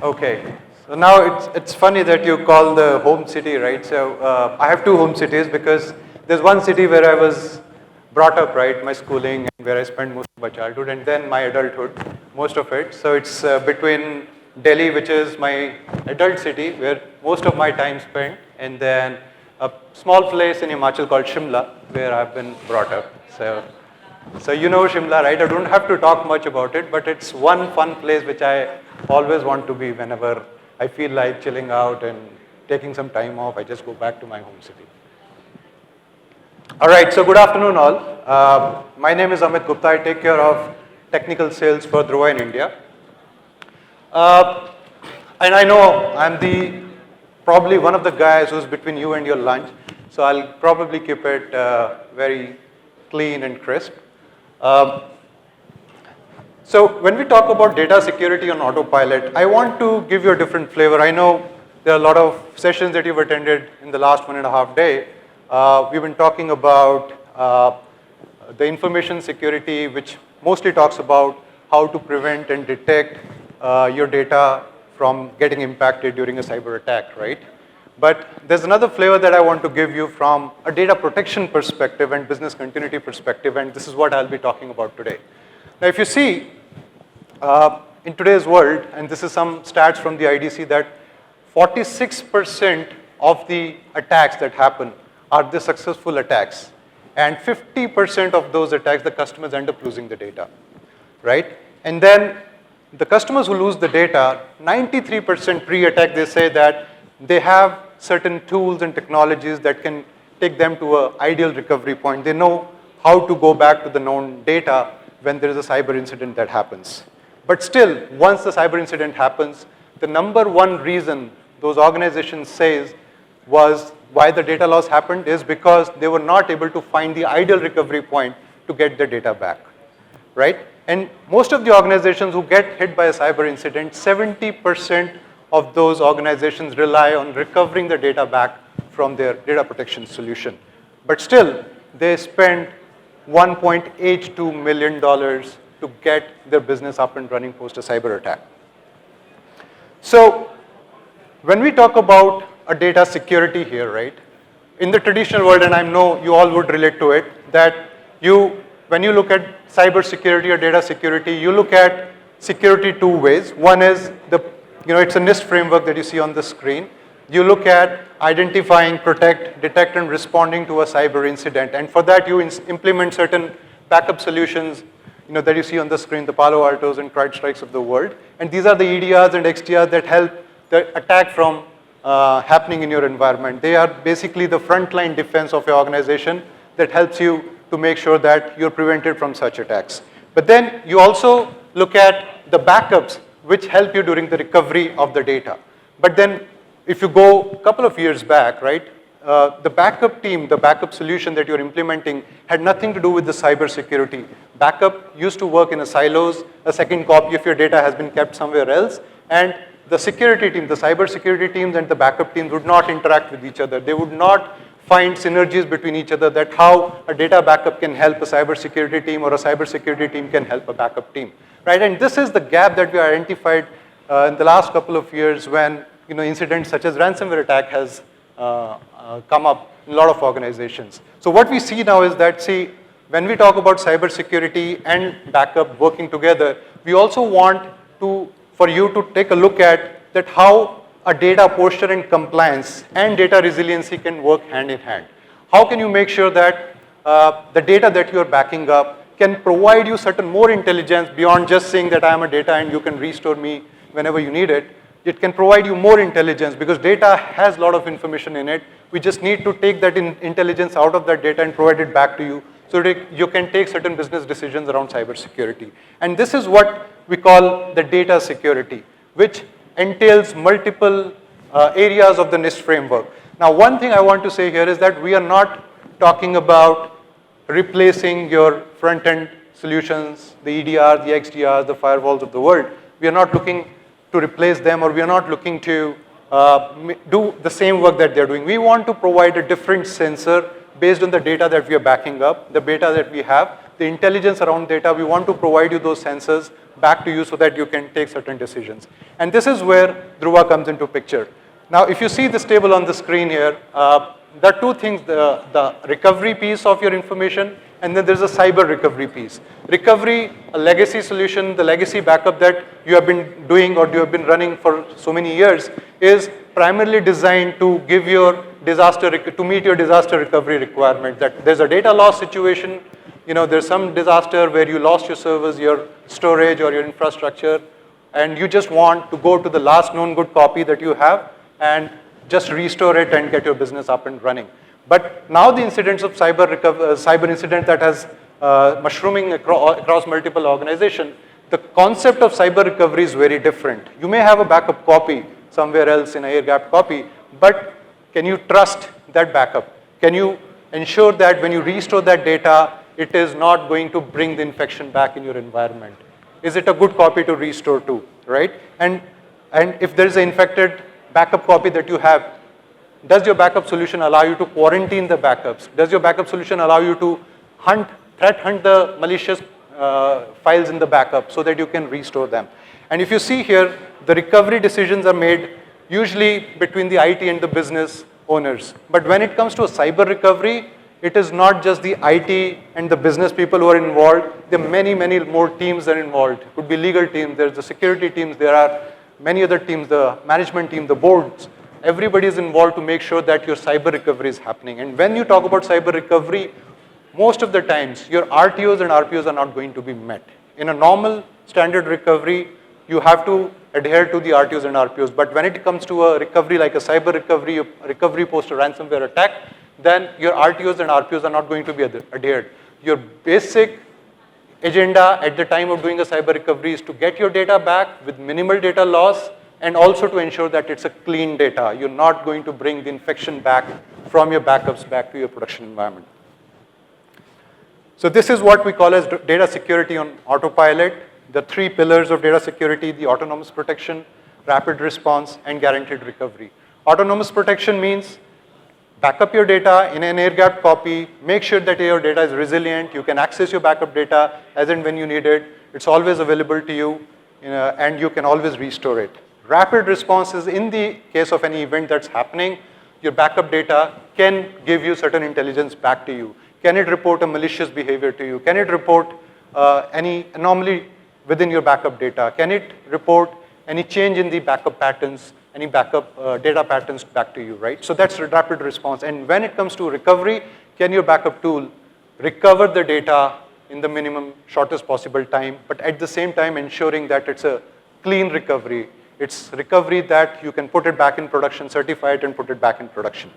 Okay. So now it's funny that you call the home city, right? So I have two home cities because there's one city where I was brought up, right? My schooling and where I spent most of my childhood, and then my adulthood, most of it. So it's between Delhi, which is my adult city, where most of my time spent, and then a small place in Himachal called Shimla, where I've been brought up. So you know Shimla, right? I don't have to talk much about it, but it's one fun place which I always want to be whenever I feel like chilling out and taking some time off. I just go back to my home city. All right, so good afternoon all. My name is Amit Gupta. I take care of technical sales for Dhruva in India. And I know I'm probably one of the guys who's between you and your lunch, so I'll probably keep it very clean and crisp. So when we talk about data security on autopilot, I want to give you a different flavor. I know there are a lot of sessions that you've attended in the last 1.5 days. We've been talking about the information security, which mostly talks about how to prevent and detect your data from getting impacted during a cyber attack, right? But there's another flavor that I want to give you from a data protection perspective and business continuity perspective, and this is what I'll be talking about today. Now, if you see, in today's world, and this is some stats from the IDC, that 46% of the attacks that happen are the successful attacks, and 50% of those attacks, the customers end up losing the data, right? And then the customers who lose the data, 93% pre-attack, they say that they have certain tools and technologies that can take them to an ideal recovery point. They know how to go back to the known data when there is a cyber incident that happens. But still, once the cyber incident happens, the number one reason those organizations say was why the data loss happened is because they were not able to find the ideal recovery point to get the data back, right? And most of the organizations who get hit by a cyber incident, 70% of those organizations rely on recovering the data back from their data protection solution. But still, they spend $1.82 million to get their business up and running post a cyber attack. So when we talk about a data security here, right, in the traditional world, and I know you all would relate to it, that when you look at cyber security or data security, you look at security two ways. One is it's a NIST framework that you see on the screen. You look at identifying, protect, detect, and responding to a cyber incident. And for that, you implement certain backup solutions that you see on the screen, the Palo Altos and CrowdStrikes of the world. And these are the EDRs and XDRs that help the attack from happening in your environment. They are basically the frontline defense of your organization that helps you to make sure that you're prevented from such attacks. But then you also look at the backups, which help you during the recovery of the data. But then if you go a couple of years back, right, the backup team, the backup solution that you're implementing had nothing to do with the cyber security. Backup used to work in a silos, a second copy of your data has been kept somewhere else, and the security team, the cyber security teams and the backup teams would not interact with each other. They would not find synergies between each other, that how a data backup can help a cyber security team or a cyber security team can help a backup team, right? And this is the gap that we identified in the last couple of years when incidents such as ransomware attack has come up in a lot of organizations. So what we see now is that, when we talk about cyber security and backup working together, we also want for you to take a look at that how a data posture and compliance and data resiliency can work hand in hand. How can you make sure that the data that you're backing up can provide you certain more intelligence beyond just saying that I am a data and you can restore me whenever you need it. It can provide you more intelligence because data has a lot of information in it. We just need to take that intelligence out of that data and provide it back to you so that you can take certain business decisions around cybersecurity. And this is what we call the data security, which entails multiple areas of the NIST framework. Now, one thing I want to say here is that we are not talking about replacing your front-end solutions, the EDR, the XDR, the firewalls of the world. We are not looking to replace them, or we are not looking to do the same work that they're doing. We want to provide a different sensor based on the data that we are backing up, the data that we have, the intelligence around data, we want to provide you those sensors back to you so that you can take certain decisions. And this is where Dhruva comes into picture. Now, if you see this table on the screen here, there are two things, the recovery piece of your information, and then there's a cyber recovery piece. Recovery, a legacy solution, the legacy backup that you have been doing or you have been running for so many years is primarily designed to give your to meet your disaster recovery requirement. That there's a data loss situation, there's some disaster where you lost your servers, your storage or your infrastructure, and you just want to go to the last known good copy that you have and just restore it and get your business up and running. But now the incidents of cyber incident that has mushrooming across multiple organizations, the concept of cyber recovery is very different. You may have a backup copy somewhere else in an air-gapped copy, but can you trust that backup? Can you ensure that when you restore that data, it is not going to bring the infection back in your environment? Is it a good copy to restore to, right? And if there is an infected backup copy that you have, does your backup solution allow you to quarantine the backups? Does your backup solution allow you to threat hunt the malicious files in the backup so that you can restore them? And if you see here, the recovery decisions are made usually between the IT and the business owners. But when it comes to a cyber recovery, it is not just the IT and the business people who are involved. There are many, many more teams that are involved. It could be legal teams, there's the security teams, there are many other teams, the management team, the boards. Everybody is involved to make sure that your cyber recovery is happening. And when you talk about cyber recovery, most of the times your RTOs and RPOs are not going to be met. In a normal standard recovery, you have to adhere to the RTOs and RPOs. But when it comes to a recovery like a cyber recovery, a recovery post a ransomware attack, then your RTOs and RPOs are not going to be adhered. Your basic agenda at the time of doing a cyber recovery is to get your data back with minimal data loss and also to ensure that it's a clean data. You're not going to bring the infection back from your backups back to your production environment. So this is what we call as data security on autopilot. The three pillars of data security: the autonomous protection, rapid response, and guaranteed recovery. Autonomous protection means back up your data in an air-gapped copy, make sure that your data is resilient, you can access your backup data as and when you need it, it's always available to you, and you can always restore it. Rapid response is in the case of any event that's happening, your backup data can give you certain intelligence back to you. Can it report a malicious behavior to you? Can it report any anomaly within your backup data? Can it report any change in the backup patterns, any backup data patterns back to you, right? So that's rapid response. And when it comes to recovery, can your backup tool recover the data in the minimum, shortest possible time, but at the same time ensuring that it's a clean recovery. It's recovery that you can put it back in production, certify it, and put it back in production.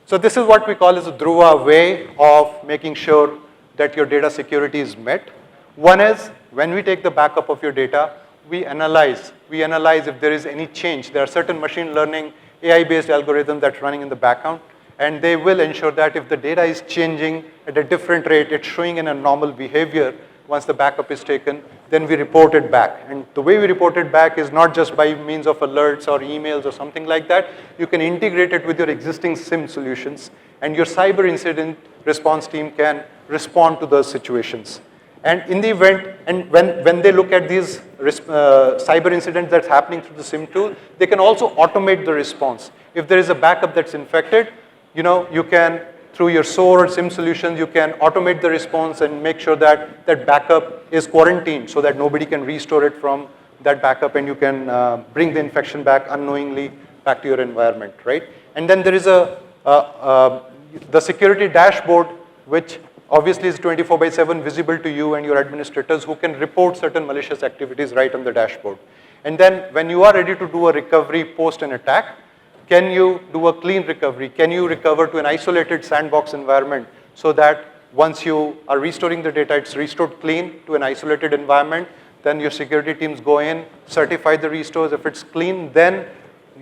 So this is what we call as a Dhruva way of making sure that your data security is met. One is, when we take the backup of your data, we analyze if there is any change. There are certain machine learning, AI-based algorithms that's running in the background, and they will ensure that if the data is changing at a different rate, it's showing in a normal behavior, once the backup is taken, then we report it back. And the way we report it back is not just by means of alerts or emails or something like that. You can integrate it with your existing SIM solutions, and your cyber incident response team can respond to those situations. And in the event, and when they look at these cyber incidents that's happening through the SIM tool, they can also automate the response. If there is a backup that's infected, you can, through your SOAR or SIM solutions, you can automate the response and make sure that that backup is quarantined so that nobody can restore it from that backup, and you can bring the infection back unknowingly back to your environment, right? And then there is the security dashboard, which obviously is 24/7 visible to you and your administrators, who can report certain malicious activities right on the dashboard. And then when you are ready to do a recovery post an attack, can you do a clean recovery? Can you recover to an isolated sandbox environment so that once you are restoring the data, it's restored clean to an isolated environment? Then your security teams go in, certify the restores. If it's clean, then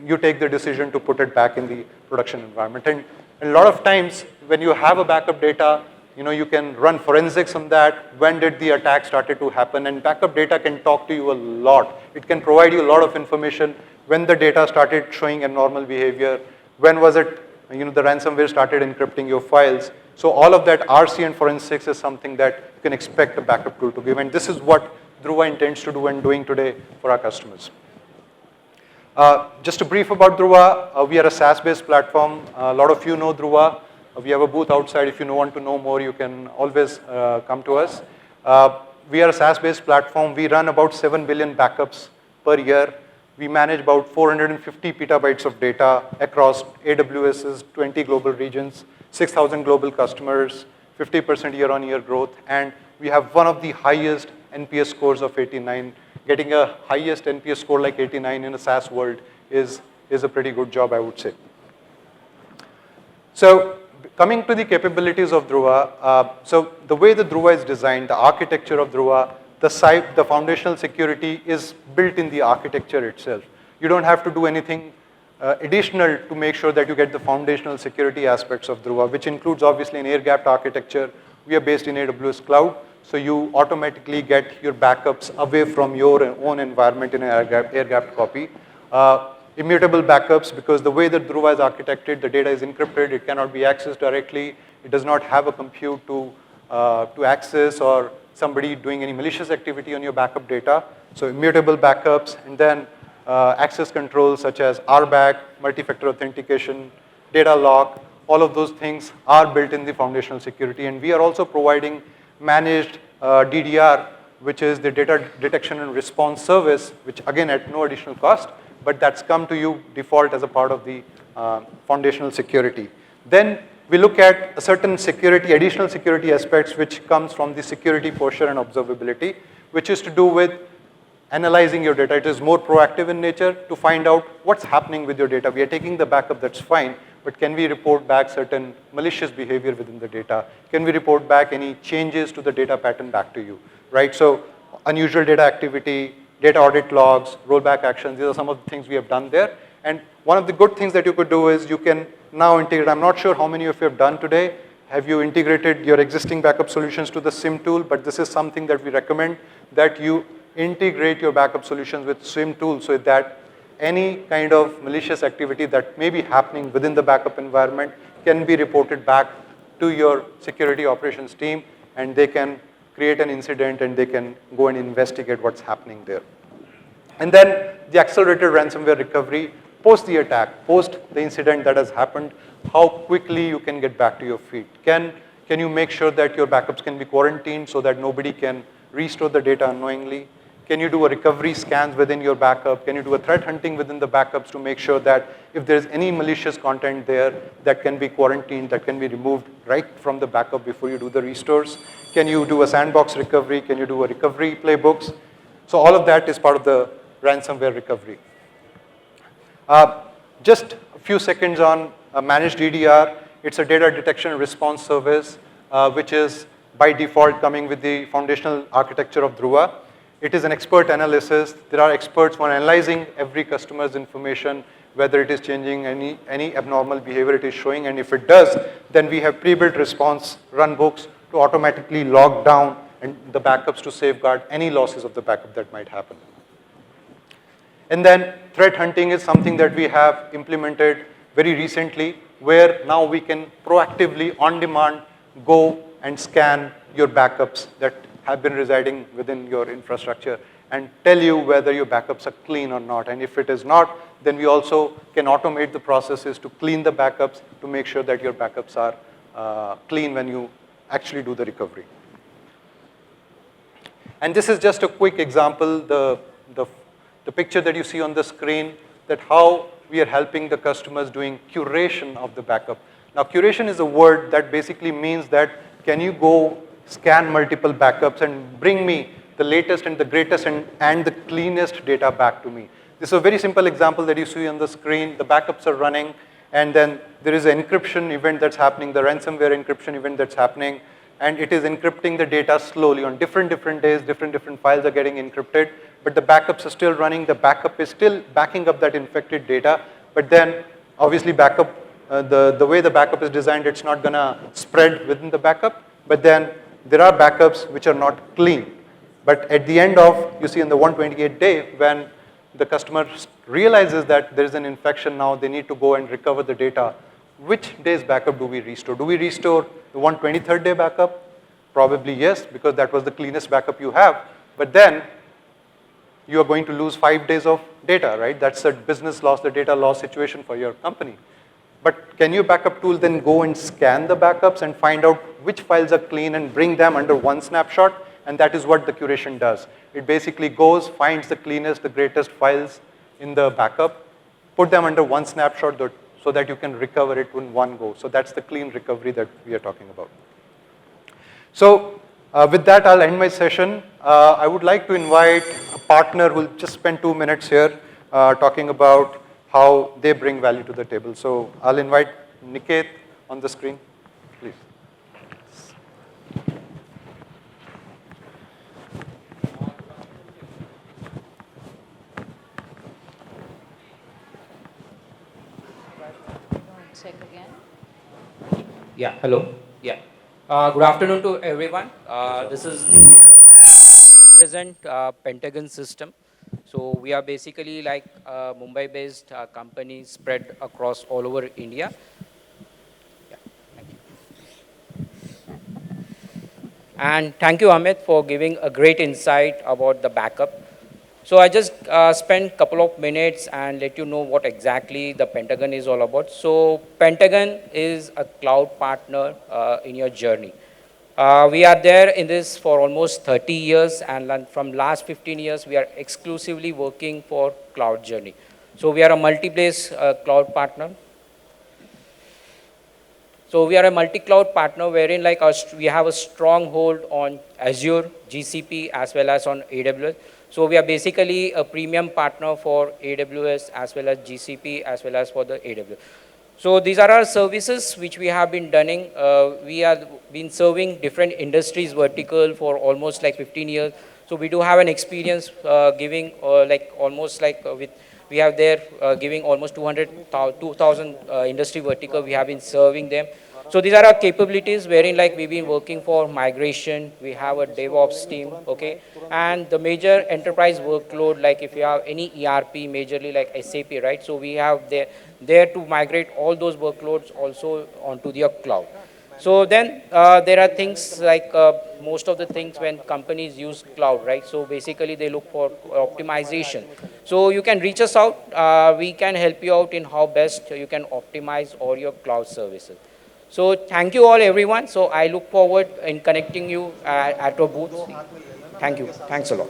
you take the decision to put it back in the production environment. And a lot of times when you have a backup data, you can run forensics on that. When did the attack started to happen? And backup data can talk to you a lot. It can provide you a lot of information. When the data started showing a normal behavior, when was it, the ransomware started encrypting your files, So all of that RC and forensics is something that you can expect a backup tool to give, and this is what Dhruva intends to do and doing today for our customers. Just a brief about Dhruva, we are a SaaS-based platform. A lot of you know Dhruva. We have a booth outside. If you want to know more, you can always come to us. We are a SaaS-based platform. We run about 7 billion backups per year. We manage about 450 petabytes of data across AWS's 20 global regions, 6,000 global customers, 50% year-on-year growth, and we have one of the highest NPS scores of 89. Getting a highest NPS score like 89 in a SaaS world is a pretty good job, I would say. So coming to the capabilities of Dhruva, so the way the Dhruva is designed, the architecture of Dhruva, the foundational security is built in the architecture itself. You don't have to do anything additional to make sure that you get the foundational security aspects of Dhruva, which includes obviously an air-gapped architecture. We are based in AWS Cloud, so you automatically get your backups away from your own environment in an air-gapped copy. Immutable backups, because the way that Dhruva is architected, the data is encrypted, it cannot be accessed directly, it does not have a compute to access or somebody doing any malicious activity on your backup data. So immutable backups, and then access controls such as RBAC, multi-factor authentication, data lock, all of those things are built in the foundational security. And we are also providing managed DDR, which is the data detection and response service, which again at no additional cost, but that's come to you default as a part of the foundational security. Then we look at a certain security, additional security aspects, which comes from the security posture and observability, which is to do with analyzing your data. It is more proactive in nature to find out what's happening with your data. We are taking the backup, that's fine, but can we report back certain malicious behavior within the data? Can we report back any changes to the data pattern back to you, right? So unusual data activity, data audit logs, rollback actions, these are some of the things we have done there. And one of the good things that you could do is you can now integrate, I'm not sure how many of you have done today, have you integrated your existing backup solutions to the SIEM tool, but this is something that we recommend, that you integrate your backup solutions with SIEM tool so that any kind of malicious activity that may be happening within the backup environment can be reported back to your security operations team, and they can create an incident and they can go and investigate what's happening there. And then the accelerated ransomware recovery, post the attack, post the incident that has happened, how quickly you can get back to your feet. Can you make sure that your backups can be quarantined so that nobody can restore the data unknowingly? Can you do a recovery scans within your backup? Can you do a threat hunting within the backups to make sure that if there's any malicious content there that can be quarantined, that can be removed right from the backup before you do the restores? Can you do a sandbox recovery? Can you do a recovery playbooks? So all of that is part of the ransomware recovery. Just a few seconds on managed DDR. It's a data detection and response service, which is by default coming with the foundational architecture of Dhruva. It is an expert analysis. There are experts who are analyzing every customer's information, whether it is changing any abnormal behavior it is showing, and if it does, then we have pre-built response runbooks to automatically log down and the backups to safeguard any losses of the backup that might happen. And then threat hunting is something that we have implemented very recently, where now we can proactively, on demand, go and scan your backups that have been residing within your infrastructure and tell you whether your backups are clean or not. And if it is not, then we also can automate the processes to clean the backups to make sure that your backups are clean when you actually do the recovery. And this is just a quick example, the picture that you see on the screen, that how we are helping the customers doing curation of the backup. Now, curation is a word that basically means that can you go scan multiple backups and bring me the latest and the greatest and the cleanest data back to me. This is a very simple example that you see on the screen. The backups are running, and then there is an encryption event that's happening, the ransomware encryption event that's happening, and it is encrypting the data slowly. On different days, different files are getting encrypted, but the backups are still running. The backup is still backing up that infected data, but then obviously backup, the way the backup is designed, it's not gonna spread within the backup, but then there are backups which are not clean. But at the end of, you see in the 128th day, when the customer realizes that there is an infection now, they need to go and recover the data. Which day's backup do we restore? Do we restore You want 23rd day backup? Probably yes, because that was the cleanest backup you have. But then you are going to lose 5 days of data, right? That's a business loss, the data loss situation for your company. But can your backup tool then go and scan the backups and find out which files are clean and bring them under one snapshot? And that is what the curation does. It basically goes, finds the cleanest, the greatest files in the backup, put them under one snapshot so that you can recover it in one go. So that's the clean recovery that we are talking about. So with that, I'll end my session. I would like to invite a partner who will just spend 2 minutes here talking about how they bring value to the table. So I'll invite Niket on the screen, please. Check again. Yeah, hello. Yeah. Good afternoon to everyone. This is Niket. I represent Pentagon System. So we are basically like a Mumbai-based company spread across all over India. Yeah, thank you. And thank you, Amit, for giving a great insight about the backup. So I just spent a couple of minutes and let you know what exactly the Pentagon is all about. So Pentagon is a cloud partner in your journey. We are there in this for almost 30 years, and from last 15 years, we are exclusively working for cloud journey. So we are a multi-place cloud partner. So we are a multi-cloud partner wherein like we have a strong hold on Azure, GCP, as well as on AWS. So we are basically a premium partner for AWS as well as GCP as well as for the AWS. So these are our services which we have been doing. We have been serving different industries vertical for almost like 15 years. So we do have an experience giving like almost like with we have there giving almost 2,000 industry vertical. We have been serving them. So these are our capabilities wherein like we've been working for migration. We have a DevOps team, okay? And the major enterprise workload, like if you have any ERP, majorly like SAP, right? So we have there to migrate all those workloads also onto the cloud. So then there are things like most of the things when companies use cloud, right? So basically they look for optimization. So you can reach us out. We can help you out in how best you can optimize all your cloud services. So thank you all everyone. So I look forward in connecting you at our booth. Thank you. Thanks a lot.